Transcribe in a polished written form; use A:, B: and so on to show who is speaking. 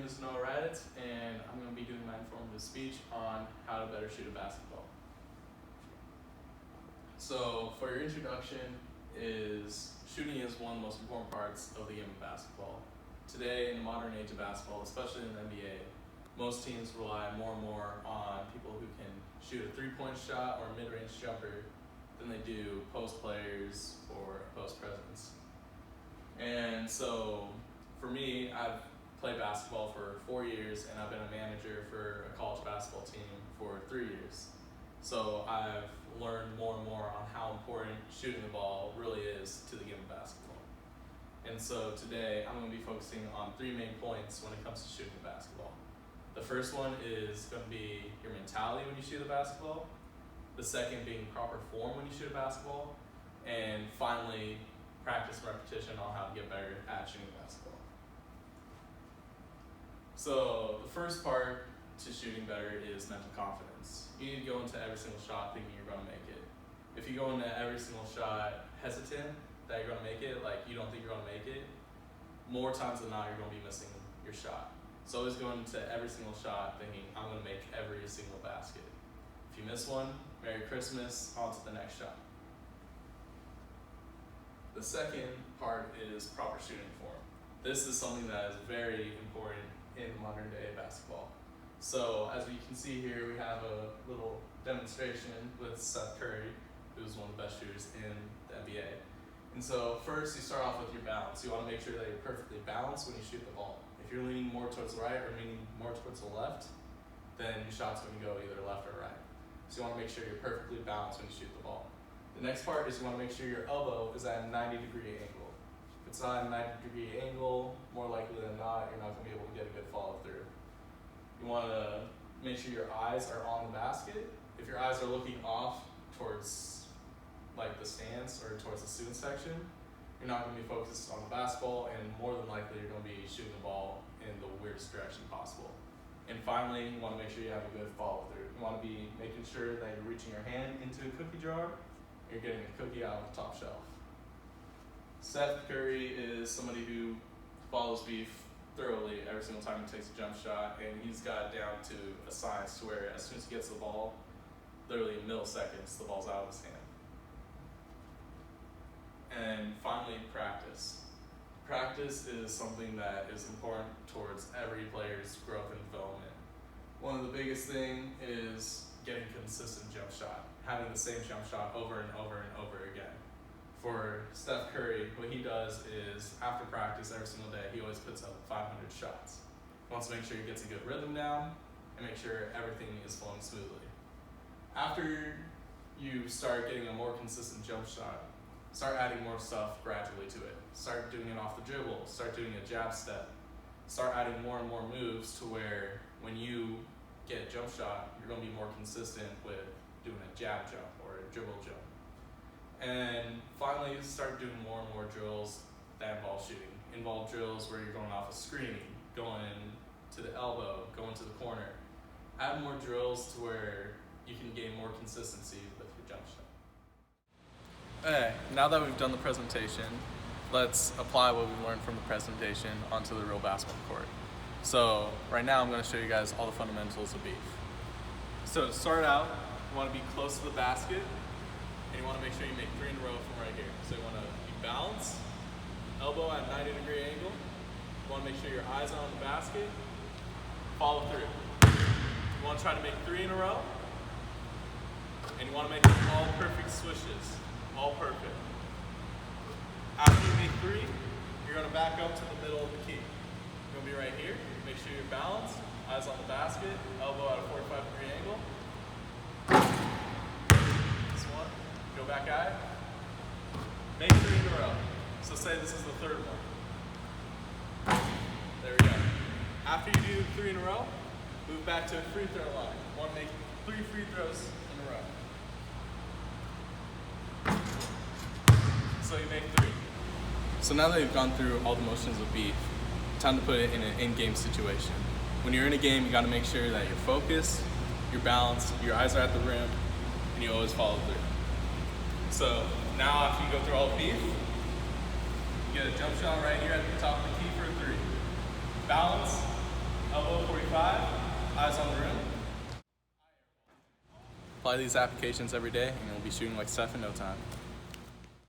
A: name is Noah Raditz, and I'm going to be doing my informative speech on how to better shoot a basketball. So, for your introduction, shooting is one of the most important parts of the game of basketball. Today, in the modern age of basketball, especially in the NBA, most teams rely more and more on people who can shoot a three-point shot or a mid-range jumper than they do post players or post presence. And so, for me, I've played basketball for 4 years, and I've been a manager for a college basketball team for 3 years. So I've learned more and more on how important shooting the ball really is to the game of basketball. And so today, I'm going to be focusing on 3 main points when it comes to shooting the basketball. The first one is going to be your mentality when you shoot the basketball. The second being proper form when you shoot a basketball. And finally, practice and repetition on how to get better at shooting basketball. So the first part to shooting better is mental confidence. You need to go into every single shot thinking you're going to make it. If you go into every single shot hesitant that you're going to make it, like you don't think you're going to make it, more times than not you're going to be missing your shot. So always go into every single shot thinking I'm going to make every single basket. If you miss one, Merry Christmas, on to the next shot. The second part is proper shooting form. This is something that is very important in modern day basketball. So as you can see here, we have a little demonstration with Steph Curry, who's one of the best shooters in the NBA. And so first you start off with your balance. You want to make sure that you're perfectly balanced when you shoot the ball. If you're leaning more towards the right or leaning more towards the left, then your shot's going to go either left or right. So you want to make sure you're perfectly balanced when you shoot the ball. The next part is you want to make sure your elbow is at a 90-degree angle. If it's not a 90-degree angle, more likely than not, you're not going to be able to get a good follow through. You want to make sure your eyes are on the basket. If your eyes are looking off towards like the stands or towards the student section, you're not going to be focused on the basketball, and more than likely you're going to be shooting the ball in the weirdest direction possible. And finally, you want to make sure you have a good follow through. You want to be making sure that you're reaching your hand into a cookie jar, you're getting a cookie out of the top shelf. Steph Curry is somebody who follows beef thoroughly every single time he takes a jump shot, and he's got it down to a science to where as soon as he gets the ball, literally in milliseconds, the ball's out of his hand. And finally, practice. Practice is something that is important towards every player's growth and development. One of the biggest things is getting consistent jump shot, having the same jump shot over and over and over again. For Steph Curry, what he does is after practice every single day, he always puts up 500 shots. He wants to make sure he gets a good rhythm down and make sure everything is flowing smoothly. After you start getting a more consistent jump shot, start adding more stuff gradually to it. Start doing it off the dribble, start doing a jab step, start adding more and more moves to where when you get a jump shot, you're going to be more consistent with doing a jab jump or a dribble jump. And finally, start doing more and more drills that involve shooting. Involve drills where you're going off a screen, going to the elbow, going to the corner. Add more drills to where you can gain more consistency with your jump shot. Okay, now that we've done the presentation, let's apply what we've learned from the presentation onto the real basketball court. So right now I'm going to show you guys all the fundamentals of beef. So to start out, you want to be close to the basket, and you want to make sure you make 3 in a row from right here. So you want to be balanced, elbow at a 90-degree angle. You want to make sure your eyes are on the basket, follow through. You want to try to make 3 in a row, and you want to make them all perfect swishes, all perfect. After you make 3, you're going to back up to the middle of the key. You're going to be right here, make sure you're balanced, eyes on the basket, elbow at a 45-degree angle. Go back at it. Make 3 in a row. So say this is the 3rd one. There we go. After you do 3 in a row, move back to a free throw line. You want to make 3 free throws in a row. So you make 3. So now that you've gone through all the motions of beef, time to put it in an in-game situation. When you're in a game, you got to make sure that you're focused, you're balanced, your eyes are at the rim, and you always follow through. So now after you go through all the beef, you get a jump shot right here at the top of the key for a 3. Balance, Eyes on the rim. Apply these applications every day and you'll be shooting like Steph in no time.